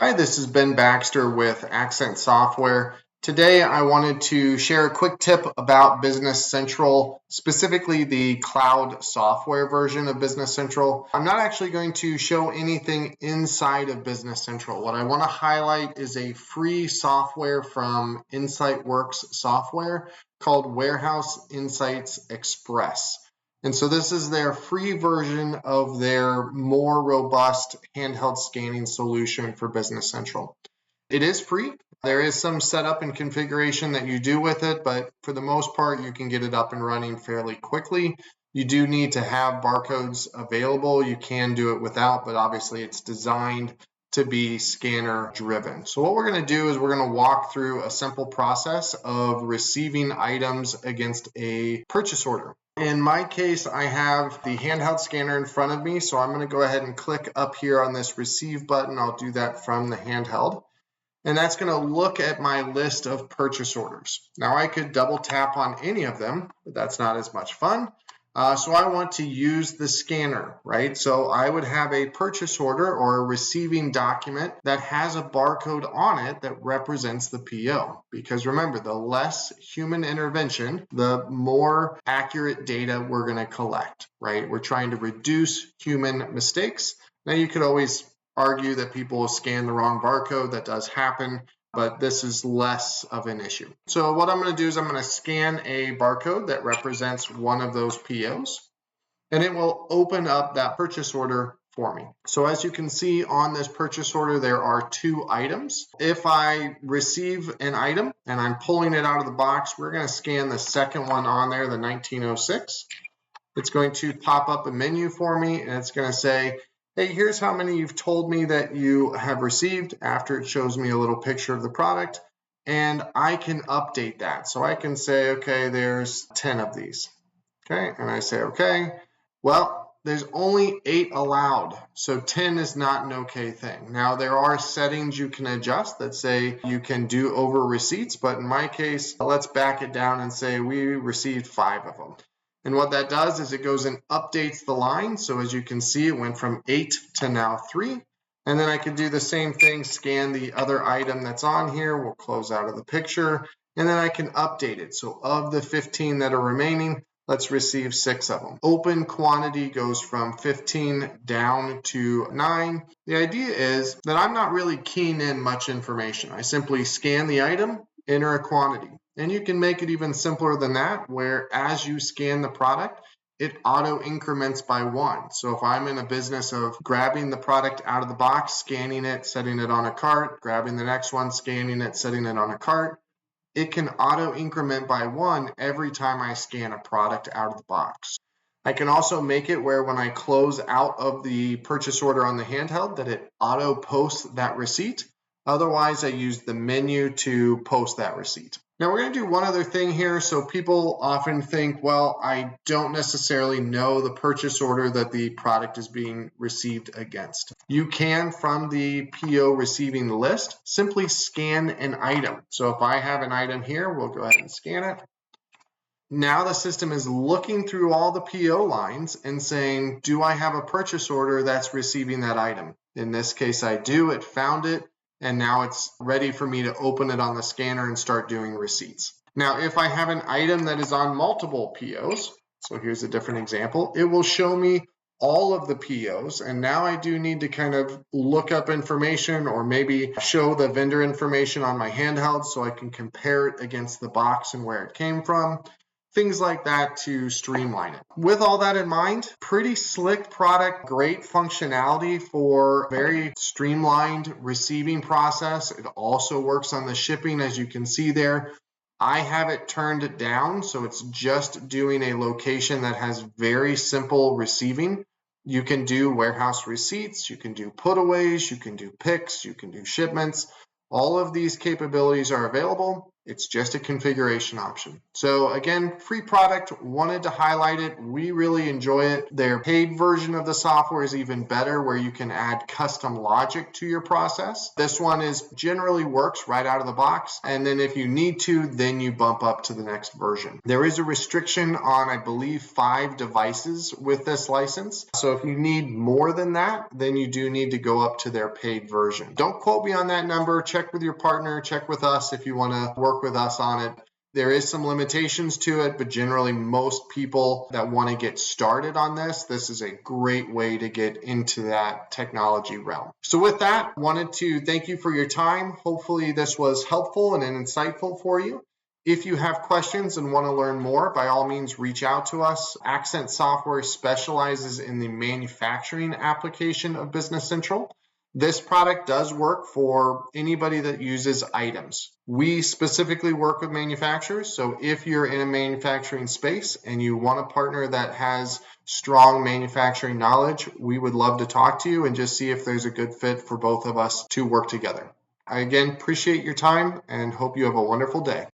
Hi, this is Ben Baxter with Accent Software. Today I wanted to share a quick tip about Business Central, specifically the cloud software version of Business Central. I'm not actually going to show anything inside of Business Central. What I want to highlight is a free software from InsightWorks Software called Warehouse Insights Express. And so this is their free version of their more robust handheld scanning solution for Business Central. It is free. There is some setup and configuration that you do with it, but for the most part, you can get it up and running fairly quickly. You do need to have barcodes available. You can do it without, but obviously it's designed to be scanner driven. So what we're going to do is we're going to walk through a simple process of receiving items against a purchase order. In my case, I have the handheld scanner in front of me, so I'm going to go ahead and click up here on this receive button. I'll do that from the handheld. And that's going to look at my list of purchase orders. Now I could double tap on any of them, but that's not as much fun. So I want to use the scanner, right? So I would have a purchase order or a receiving document that has a barcode on it that represents the PO. Because remember, the less human intervention, the more accurate data we're going to collect, right? We're trying to reduce human mistakes. Now you could always argue that people will scan the wrong barcode. That does happen, but this is less of an issue. So what I'm going to do is I'm going to scan a barcode that represents one of those POs, and it will open up that purchase order for me. So as you can see on this purchase order, there are two items. If I receive an item and I'm pulling it out of the box, we're going to scan the second one on there, the 1906. It's going to pop up a menu for me, and it's going to say, hey, here's how many you've told me that you have received, after it shows me a little picture of the product, and I can update that. So I can say, okay, there's 10 of these. Okay, and I say, okay, well, there's only 8 allowed, so 10 is not an okay thing. Now, there are settings you can adjust that say you can do over receipts, but in my case, let's back it down and say we received 5 of them. And what that does is it goes and updates the line. So as you can see, it went from 8 to now 3. And then I could do the same thing, scan the other item that's on here. We'll close out of the picture. And then I can update it. So of the 15 that are remaining, let's receive 6 of them. Open quantity goes from 15 down to 9. The idea is that I'm not really keying in much information. I simply scan the item, enter a quantity. And you can make it even simpler than that, where as you scan the product, it auto increments by 1. So if I'm in a business of grabbing the product out of the box, scanning it, setting it on a cart, grabbing the next one, scanning it, setting it on a cart, it can auto increment by 1 every time I scan a product out of the box. I can also make it where when I close out of the purchase order on the handheld that it auto posts that receipt. Otherwise, I use the menu to post that receipt. Now we're going to do one other thing here. So people often think, well, I don't necessarily know the purchase order that the product is being received against. You can, from the PO receiving list, simply scan an item. So if I have an item here, we'll go ahead and scan it. Now the system is looking through all the PO lines and saying, do I have a purchase order that's receiving that item? In this case, I do. It found it. And now it's ready for me to open it on the scanner and start doing receipts. Now, if I have an item that is on multiple POs, so here's a different example, it will show me all of the POs. And now I do need to kind of look up information or maybe show the vendor information on my handheld so I can compare it against the box and where it came from. Things like that to streamline it. With all that in mind, pretty slick product, great functionality for very streamlined receiving process. It also works on the shipping, as you can see there. I have it turned down, so it's just doing a location that has very simple receiving. You can do warehouse receipts, you can do putaways, you can do picks, you can do shipments. All of these capabilities are available. It's just a configuration option. So again, free product, wanted to highlight it. We really enjoy it. Their paid version of the software is even better, where you can add custom logic to your process. This one is generally works right out of the box. And then if you need to, then you bump up to the next version. There is a restriction on, I believe, 5 devices with this license. So if you need more than that, then you do need to go up to their paid version. Don't quote me on that number. Check with your partner, check with us if you want to work with us on it. There is some limitations to it, but generally most people that want to get started on this is a great way to get into that technology realm. So with that, wanted to thank you for your time. Hopefully this was helpful and insightful for you. If you have questions and want to learn more, by all means, reach out to us. Accent Software specializes in the manufacturing application of Business Central. This product does work for anybody that uses items. We specifically work with manufacturers, so if you're in a manufacturing space and you want a partner that has strong manufacturing knowledge, we would love to talk to you and just see if there's a good fit for both of us to work together. I again appreciate your time and hope you have a wonderful day.